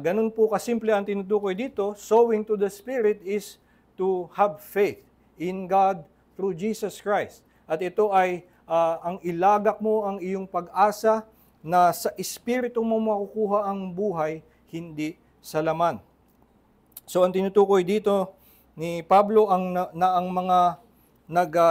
Ganun po kasimple ang tinutukoy dito. Sowing to the Spirit is to have faith in God through Jesus Christ. At ito ay ang ilagak mo ang iyong pag-asa na sa Espiritu mo makukuha ang buhay, hindi sa laman. So ang tinutukoy dito ni Pablo ang mga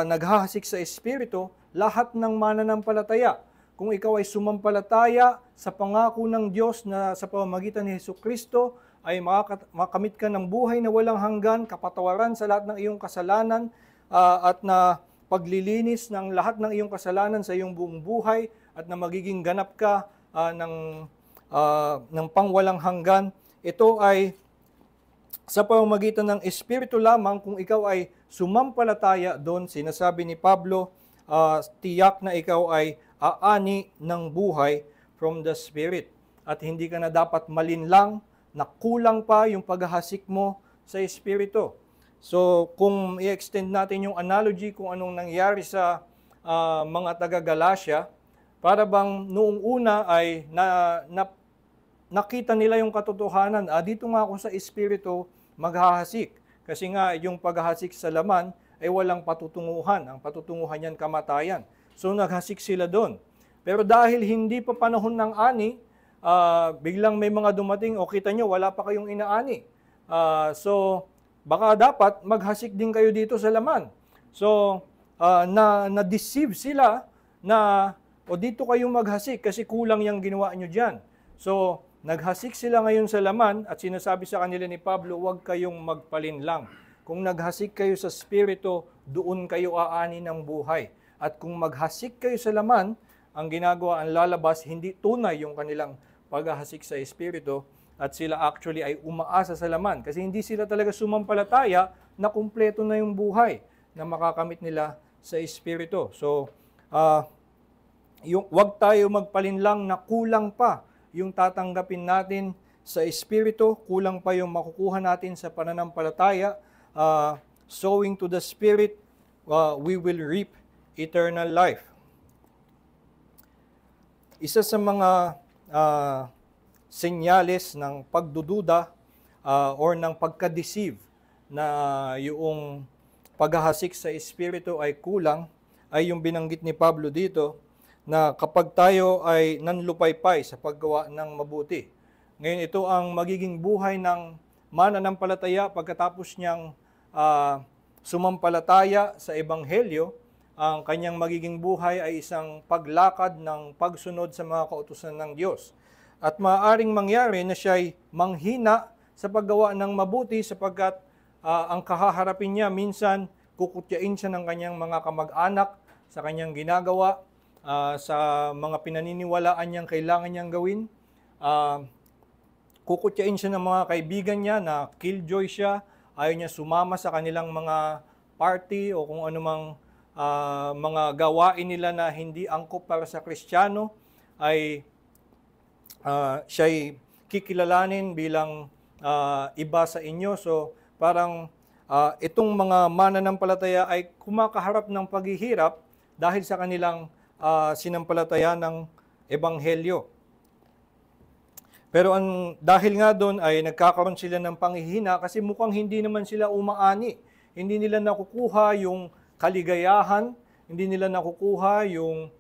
naghahasik sa Espiritu, lahat ng mananampalataya. Kung ikaw ay sumampalataya sa pangako ng Diyos na sa pamamagitan ni Jesucristo, ay makamit ka ng buhay na walang hanggan, kapatawaran sa lahat ng iyong kasalanan, at na paglilinis ng lahat ng iyong kasalanan sa iyong buong buhay, at na magiging ganap ka ng pangwalang hanggan. Ito ay sa pamamagitan ng Espiritu lamang. Kung ikaw ay sumampalataya doon, sinasabi ni Pablo, tiyak na ikaw ay aani ng buhay from the Spirit. At hindi ka na dapat malinlang na kulang pa yung paghahasik mo sa Espiritu. So, kung i-extend natin yung analogy kung anong nangyari sa mga taga-Galatia, para bang noong una ay nakita nila yung katotohanan, dito nga ako sa Espiritu maghahasik. Kasi nga yung paghahasik sa laman ay walang patutunguhan. Ang patutunguhan yan kamatayan. So naghasik sila doon. Pero dahil hindi pa panahon ng ani, biglang may mga dumating, o kita nyo, wala pa kayong inaani. So baka dapat maghasik din kayo dito sa laman. So na-deceive sila na, o dito kayong maghasik kasi kulang yung ginawa nyo dyan. So naghasik sila ngayon sa laman at sinasabi sa kanila ni Pablo, huwag kayong magpalinlang. Kung naghasik kayo sa Espiritu, doon kayo aani ng buhay. At kung maghasik kayo sa laman, ang ginagawa, ang lalabas, hindi tunay yung kanilang paghahasik sa Espiritu at sila actually ay umaasa sa laman. Kasi hindi sila talaga sumampalataya na kumpleto na yung buhay na makakamit nila sa Espiritu. So, huwag tayo magpalinlang na kulang pa yung tatanggapin natin sa Espiritu, kulang pa yung makukuha natin sa pananampalataya. Sowing to the Spirit, we will reap eternal life. Isa sa mga senyales ng pagdududa or ng pagka-deceive na yung paghahasik sa Espiritu ay kulang, ay yung binanggit ni Pablo dito, na kapag tayo ay nanlupaypay sa paggawa ng mabuti. Ngayon, ito ang magiging buhay ng mananampalataya pagkatapos niyang sumampalataya sa Ebanghelyo. Ang kanyang magiging buhay ay isang paglakad ng pagsunod sa mga kautusan ng Diyos. At maaaring mangyari na siya'y manghina sa paggawa ng mabuti sapagkat ang kahaharapin niya minsan kukutyain siya ng kanyang mga kamag-anak sa kanyang ginagawa, sa mga pinaniniwalaan niyang kailangan niyang gawin. Kukutyain siya ng mga kaibigan niya na killjoy siya, ayaw niya sumama sa kanilang mga party o kung anumang mga gawain nila na hindi angkop para sa Kristiyano, ay siya'y kikilalanin bilang iba sa inyo. So parang itong mga mananampalataya ay kumakaharap ng paghihirap dahil sa kanilang sinampalataya ng Ebanghelyo. Pero dahil nga doon ay nagkakaroon sila ng panghihina kasi mukhang hindi naman sila umaani. Hindi nila nakukuha yung kaligayahan, hindi nila nakukuha yung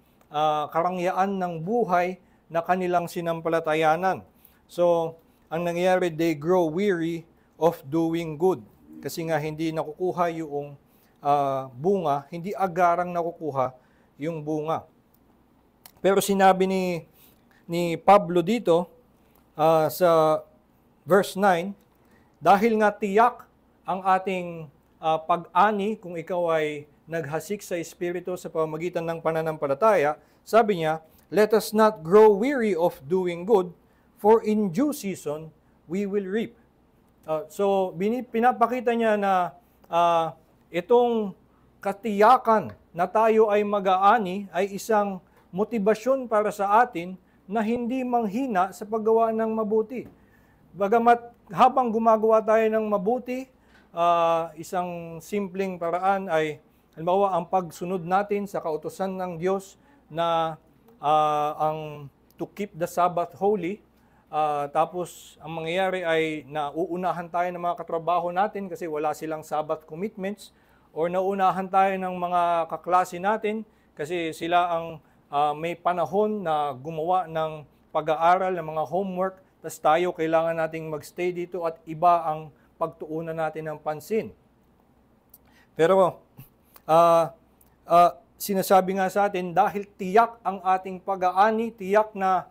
karangyaan ng buhay na kanilang sinampalatayanan. So, ang nangyayari, they grow weary of doing good. Kasi nga hindi nakukuha yung bunga, hindi agarang nakukuha yung bunga. Pero sinabi ni Pablo dito sa verse 9, dahil nga tiyak ang ating pag-ani kung ikaw ay naghasik sa Espiritu sa pamamagitan ng pananampalataya, sabi niya, let us not grow weary of doing good, for in due season we will reap. So, pinapakita niya na itong katiyakan na tayo ay mag-aani ay isang motibasyon para sa atin na hindi manghina sa paggawa ng mabuti. Bagamat habang gumagawa tayo ng mabuti, isang simpleng paraan ay, halimbawa, ang pagsunod natin sa kautusan ng Diyos na ang to keep the Sabbath holy. Tapos, ang mangyayari ay nauunahan tayo ng mga katrabaho natin kasi wala silang Sabbath commitments, or nauunahan tayo ng mga kaklase natin kasi sila ang may panahon na gumawa ng pag-aaral, ng mga homework, tapos tayo kailangan nating magstay dito at iba ang pagtuunan natin ng pansin. Pero sinasabi nga sa atin, dahil tiyak ang ating pag-aani, tiyak na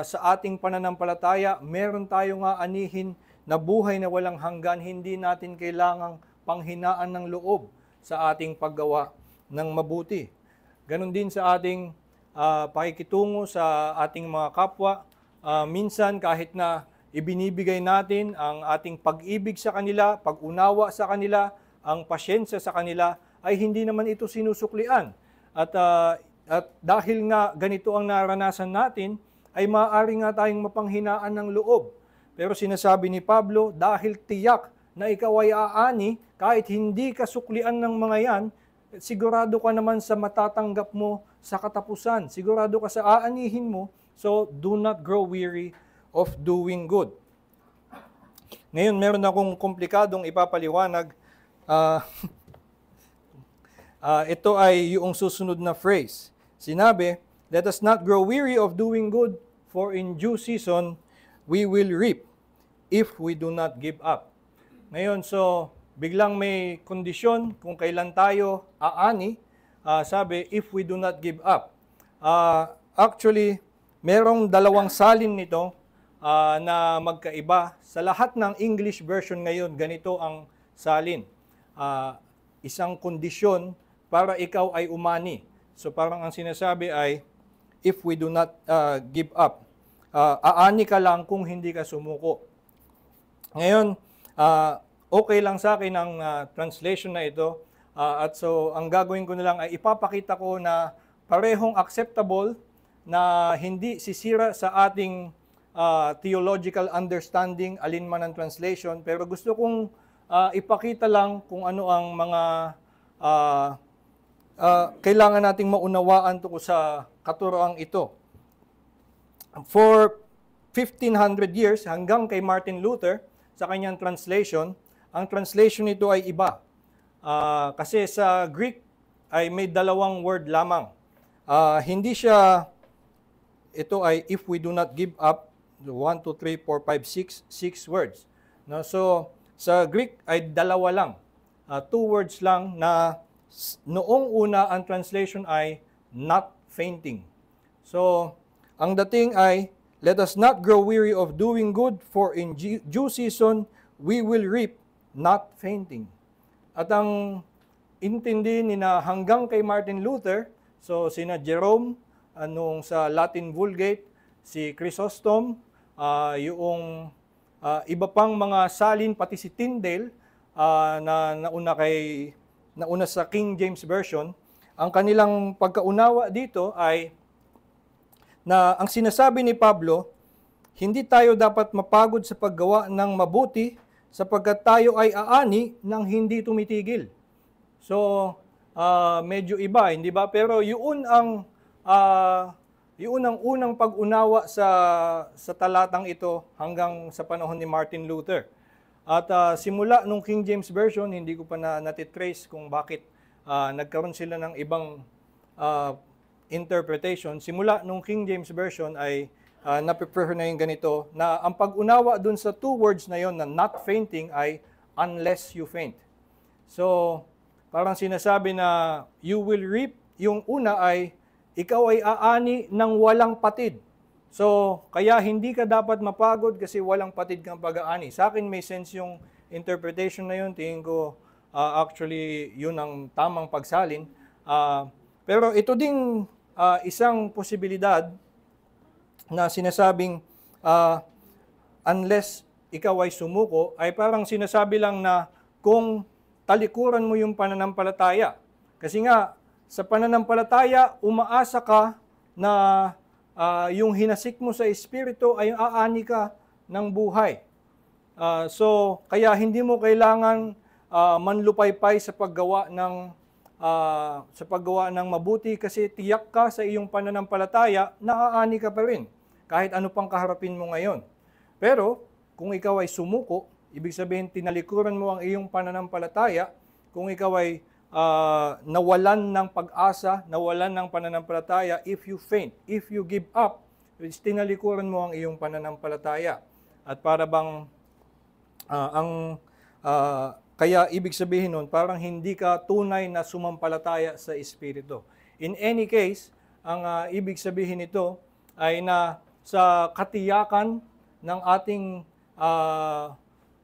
sa ating pananampalataya, meron tayong aanihin na buhay na walang hanggan, hindi natin kailangang panghinaan ng loob sa ating paggawa ng mabuti. Ganon din sa ating pakikitungo sa ating mga kapwa. Minsan kahit na ibinibigay natin ang ating pag-ibig sa kanila, pag-unawa sa kanila, ang pasyensya sa kanila, ay hindi naman ito sinusuklian. At dahil nga ganito ang naranasan natin, ay maaari nga tayong mapanghinaan ng loob. Pero sinasabi ni Pablo, dahil tiyak na ikaw ay aani, kahit hindi ka suklian ng mga yan, sigurado ka naman sa matatanggap mo sa katapusan. Sigurado ka sa aanihin mo, so do not grow weary of doing good. Ngayon, meron akong komplikadong ipapaliwanag. Ito ay yung susunod na phrase. Sinabi, let us not grow weary of doing good, for in due season we will reap if we do not give up. Ngayon, so biglang may kondisyon kung kailan tayo aani. Sabi, if we do not give up. Actually, merong dalawang salin nito na magkaiba. Sa lahat ng English version ngayon, ganito ang salin. Isang kondisyon para ikaw ay umani. So parang ang sinasabi ay, if we do not give up. Aani ka lang kung hindi ka sumuko. Ngayon, okay lang sa akin ang translation na ito. At so, ang gagawin ko na lang ay ipapakita ko na parehong acceptable, na hindi sisira sa ating theological understanding, alinman ng translation, pero gusto kong ipakita lang kung ano ang mga kailangan nating maunawaan tungkol sa katuroang ito. For 1500 years, hanggang kay Martin Luther, sa kanyang translation, ang translation nito ay iba. Kasi sa Greek ay may dalawang word lamang. Hindi siya, ito ay if we do not give up, 1, 2, 3, 4, 5, 6 words. No? So, sa Greek ay dalawa lang. 2 words lang na noong una ang translation ay not fainting. So, ang dating ay, let us not grow weary of doing good, for in due season we will reap, not fainting. At ang intindi ni na hanggang kay Martin Luther, so sina Jerome, anong sa Latin Vulgate, si Chrysostom, yung iba pang mga salin, pati si Tyndale, na nauna sa King James Version, ang kanilang pagkaunawa dito ay na ang sinasabi ni Pablo, hindi tayo dapat mapagod sa paggawa ng mabuti sapagkat tayo ay aani ng hindi tumitigil. So, medyo iba, hindi ba? Pero yun ang unang pag-unawa sa talatang ito hanggang sa panahon ni Martin Luther. At simula nung King James Version, hindi ko pa natitrace kung bakit nagkaroon sila ng ibang interpretation. Simula nung King James Version ay na-prefer na yung ganito, na ang pag-unawa dun sa 2 words na yon na not fainting ay unless you faint. So, parang sinasabi na you will reap, yung una ay ikaw ay aani ng walang patid. So, kaya hindi ka dapat mapagod kasi walang patid kang pag-aani. Sa akin may sense yung interpretation na yun. Tingin ko actually yun ang tamang pagsalin. Pero ito ding isang posibilidad na sinasabing unless ikaw ay sumuko, ay parang sinasabi lang na kung talikuran mo yung pananampalataya. Kasi nga, sa pananampalataya, umaasa ka na yung hinasik mo sa Espiritu ay aani ka ng buhay. So, kaya hindi mo kailangan manlupaypay sa paggawa ng mabuti kasi tiyak ka sa iyong pananampalataya na aani ka pa rin kahit ano pang kaharapin mo ngayon. Pero kung ikaw ay sumuko, ibig sabihin tinalikuran mo ang iyong pananampalataya, kung ikaw ay nawalan ng pag-asa, nawalan ng pananampalataya, if you faint, if you give up, tinalikuran mo ang iyong pananampalataya. At para bang kaya ibig sabihin nun, parang hindi ka tunay na sumampalataya sa Espiritu. In any case, ang ibig sabihin nito ay na sa katiyakan ng ating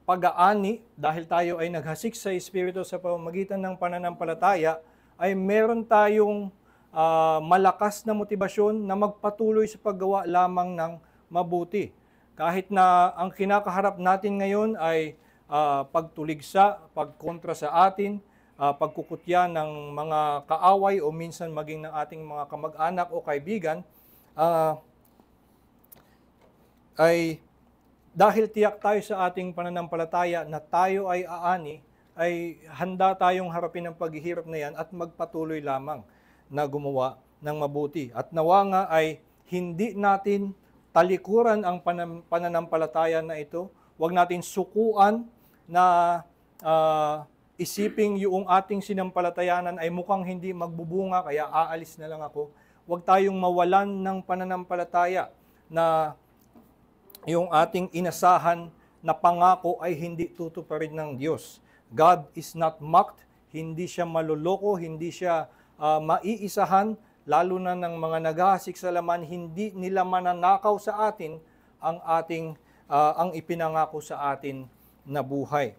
pag-aani, dahil tayo ay naghasik sa Espiritu sa pamamagitan ng pananampalataya, ay meron tayong malakas na motibasyon na magpatuloy sa paggawa lamang ng mabuti. Kahit na ang kinakaharap natin ngayon ay pagtuligsa, pagkontra sa atin, pagkukutya ng mga kaaway o minsan maging ng ating mga kamag-anak o kaibigan, ay dahil tiyak tayo sa ating pananampalataya na tayo ay aani, ay handa tayong harapin ang paghihirap na yan at magpatuloy lamang na gumawa ng mabuti. At nawa nga ay hindi natin talikuran ang pananampalataya na ito. Huwag natin sukuan na isiping yung ating sinampalatayanan ay mukhang hindi magbubunga kaya aalis na lang ako. Huwag tayong mawalan ng pananampalataya na yung ating inasahan na pangako ay hindi tutuparin ng Diyos. God is not mocked, hindi siya maluloko, hindi siya maiisahan, lalo na ng mga naghahasik sa laman, hindi nila mananakaw sa atin ang ang ipinangako sa atin na buhay.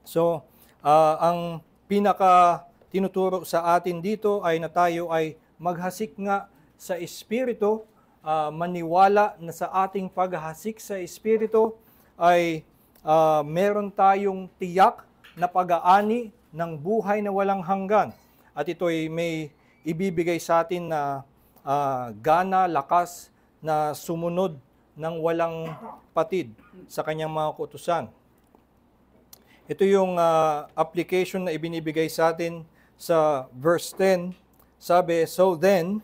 So, ang pinaka tinuturo sa atin dito ay na tayo ay maghasik nga sa Espiritu, maniwala na sa ating paghasik sa Espiritu ay meron tayong tiyak na pag-aani ng buhay na walang hanggan. At ito ay may ibibigay sa atin na gana, lakas na sumunod ng walang patid sa kanyang mga kautusan. Ito yung application na ibinibigay sa atin sa verse 10. Sabi, so then,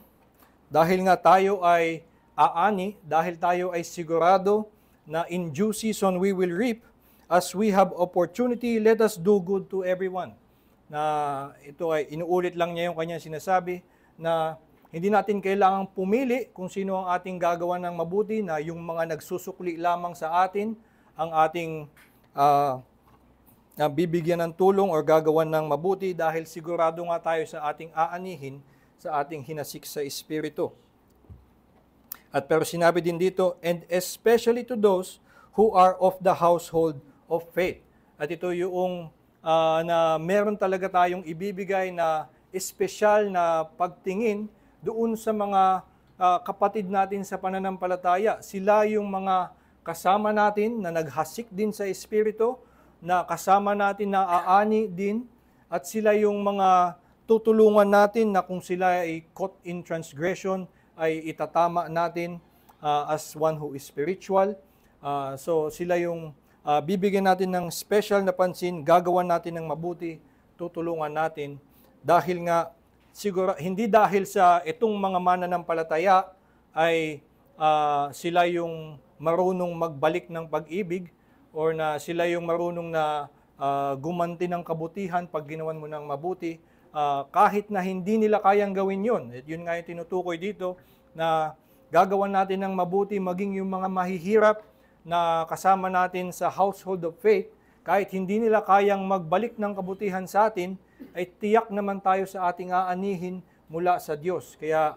dahil nga tayo ay aani, dahil tayo ay sigurado na in due season we will reap, as we have opportunity, let us do good to everyone. Na ito ay inuulit lang niya yung kanyang sinasabi na hindi natin kailangang pumili kung sino ang ating gagawa ng mabuti, na yung mga nagsusukli lamang sa atin ang ating bibigyan ng tulong o gagawan ng mabuti, dahil sigurado nga tayo sa ating aanihin, sa ating hinasik sa Espiritu. At pero sinabi din dito, and especially to those who are of the household of faith. At ito yung na meron talaga tayong ibibigay na espesyal na pagtingin doon sa mga kapatid natin sa pananampalataya. Sila yung mga kasama natin na naghasik din sa Espiritu, na kasama natin na aani din, at sila yung mga tutulungan natin na kung sila ay caught in transgression, ay itatama natin as one who is spiritual. So sila yung bibigyan natin ng special na pansin, gagawan natin ng mabuti, tutulungan natin, dahil nga siguro hindi dahil sa itong mga mananampalataya ay sila yung marunong magbalik ng pag-ibig, or na sila yung marunong na gumanti ng kabutihan pag ginawan mo ng mabuti, kahit na hindi nila kayang gawin yun. At yun nga yung tinutukoy dito, na gagawan natin ng mabuti maging yung mga mahihirap na kasama natin sa household of faith, kahit hindi nila kayang magbalik ng kabutihan sa atin, ay tiyak naman tayo sa ating aanihin mula sa Diyos. Kaya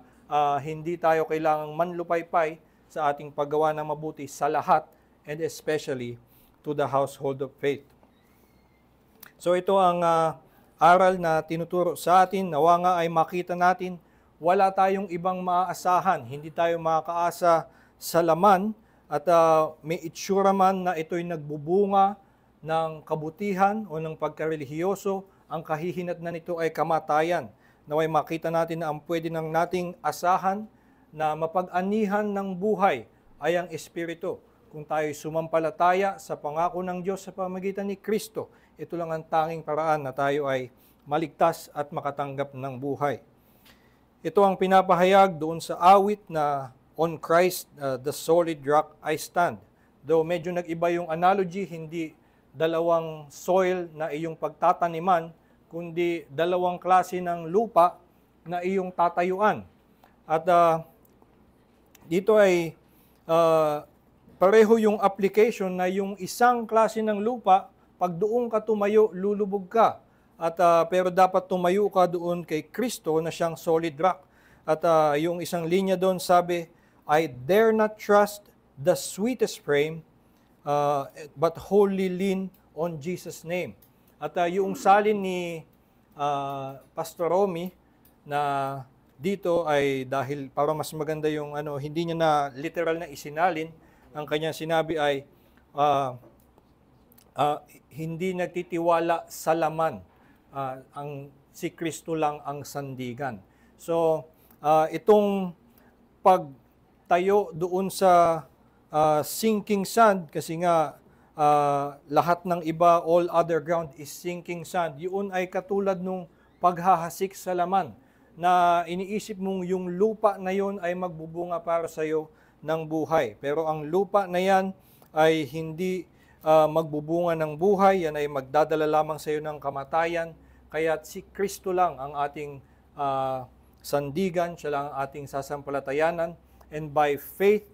hindi tayo kailangang manlupaypay sa ating paggawa ng mabuti sa lahat, and especially to the household of faith. So ito ang aral na tinuturo sa atin. Nawa nga ay makita natin, wala tayong ibang maaasahan. Hindi tayo makakaasa sa laman, at may itsura man na ito'y nagbubunga ng kabutihan o ng pagkarelihiyoso, ang kahihinat na nito ay kamatayan. Naway makita natin na ang pwede nang nating asahan na mapag-anihan ng buhay ay ang Espiritu. Kung tayo sumampalataya sa pangako ng Diyos sa pamamagitan ni Kristo, ito lang ang tanging paraan na tayo ay maligtas at makatanggap ng buhay. Ito ang pinapahayag doon sa awit na on Christ, the solid rock I stand. Though medyo nag-iba yung analogy, hindi dalawang soil na iyong pagtataniman, kundi dalawang klase ng lupa na iyong tatayuan. At dito ay pareho yung application na yung isang klase ng lupa, pag doon ka tumayo, lulubog ka. At pero dapat tumayo ka doon kay Kristo na siyang solid rock. At yung isang linya doon sabi, I dare not trust the sweetest frame, but wholly lean on Jesus' name. At yung salin ni Pastor Romy na dito ay dahil para mas maganda yung hindi niya na literal na isinalin, ang kanyang sinabi ay hindi nagtitiwala sa laman, si Kristo lang ang sandigan. So itong pagtayo doon sa sinking sand, kasi nga lahat ng iba, all other ground is sinking sand, yun ay katulad nung paghahasik sa laman, na iniisip mong yung lupa na yun ay magbubunga para sa iyo ng buhay. Pero ang lupa na yan ay hindi magbubunga ng buhay, yan ay magdadala lamang sa iyo ng kamatayan. Kaya si Kristo lang ang ating sandigan, siya lang ang ating sasampalatayanan, and by faith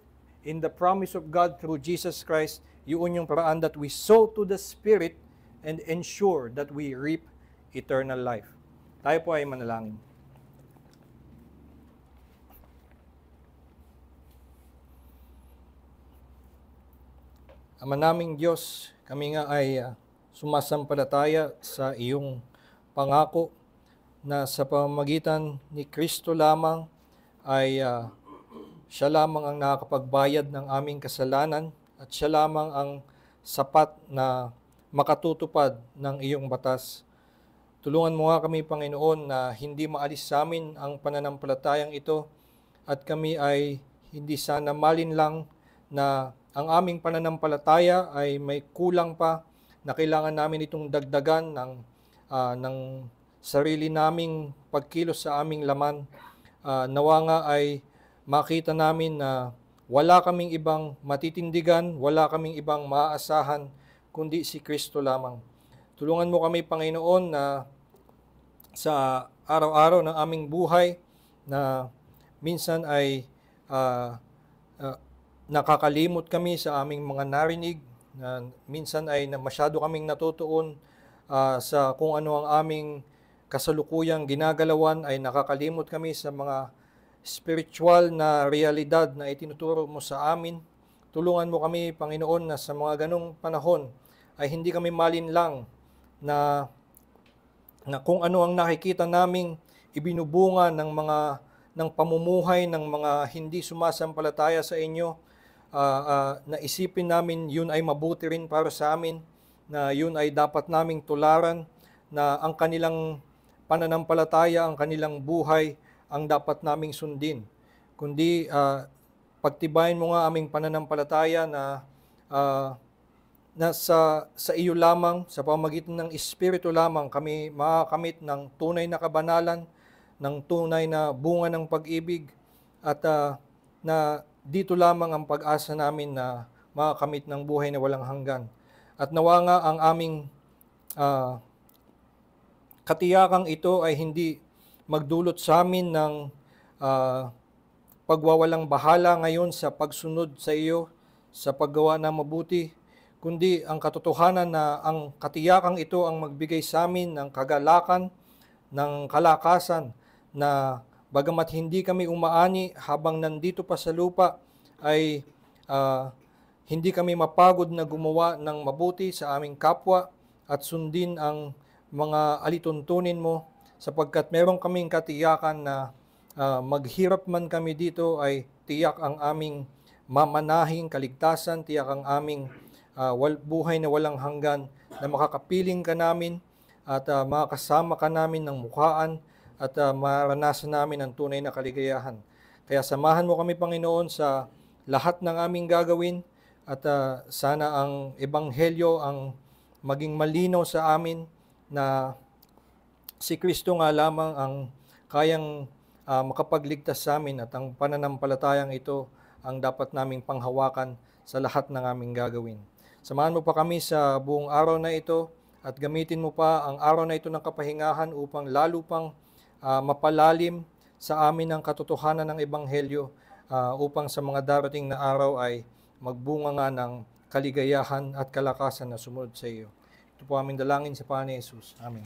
in the promise of God through Jesus Christ, yun yung paraan that we sow to the Spirit and ensure that we reap eternal life. Tayo po ay manalangin. Ama naming Diyos, kami nga ay sumasampalataya sa iyong pangako na sa pamamagitan ni Kristo lamang ay siya lamang ang nakakapagbayad ng aming kasalanan, at siya lamang ang sapat na makatutupad ng iyong batas. Tulungan mo nga kami, Panginoon, na hindi maalis sa amin ang pananampalatayang ito, at kami ay hindi sana malinlang na ang aming pananampalataya ay may kulang pa, na kailangan namin itong dagdagan ng sarili naming pagkilos sa aming laman. Nawa nga ay makita namin na wala kaming ibang matitindigan, wala kaming ibang maaasahan, kundi si Kristo lamang. Tulungan mo kami, Panginoon, na sa araw-araw ng aming buhay na minsan ay nakakalimot kami sa aming mga narinig, na minsan ay masyado kaming natutuon sa kung ano ang aming kasalukuyang ginagalawan, ay nakakalimot kami sa mga spiritual na realidad na itinuturo mo sa amin. Tulungan mo kami, Panginoon, na sa mga ganong panahon ay hindi kami malinlang na kung ano ang nakikita naming ibinubunga ng pamumuhay ng mga hindi sumasampalataya sa inyo, na isipin namin yun ay mabuti rin para sa amin, na yun ay dapat naming tularan, na ang kanilang pananampalataya, ang kanilang buhay ang dapat naming sundin. Kundi pagtibayin mo nga aming pananampalataya na sa iyo lamang, sa pamamagitan ng Espiritu lamang, kami makakamit ng tunay na kabanalan, ng tunay na bunga ng pag-ibig, at na dito lamang ang pag-asa namin na makakamit ng buhay na walang hanggan. At nawa nga ang aming katiyakang ito ay hindi magdulot sa amin ng pagwawalang bahala ngayon sa pagsunod sa iyo, sa paggawa ng mabuti, kundi ang katotohanan na ang katiyakang ito ang magbigay sa amin ng kagalakan, ng kalakasan, na bagamat hindi kami umaani habang nandito pa sa lupa, ay hindi kami mapagod na gumawa ng mabuti sa aming kapwa at sundin ang mga alituntunin mo, sapagkat meron kaming katiyakan na maghirap man kami dito ay tiyak ang aming mamanahing kaligtasan, tiyak ang aming buhay na walang hanggan, na makakapiling ka namin at makakasama ka namin ng mukhaan, at maranasan namin ang tunay na kaligayahan. Kaya samahan mo kami, Panginoon, sa lahat ng aming gagawin, at sana ang Ebanghelyo ang maging malinaw sa amin, na si Kristo nga lamang ang kayang makapagligtas sa amin, at ang pananampalatayang ito ang dapat naming panghawakan sa lahat ng aming gagawin. Samahan mo pa kami sa buong araw na ito, at gamitin mo pa ang araw na ito ng kapahingahan upang lalo pang mapalalim sa amin ang katotohanan ng Ebanghelyo, upang sa mga darating na araw ay magbunga nga ng kaligayahan at kalakasan na sumunod sa iyo. Ito po aming dalangin sa pangalan ni Jesus. Amen.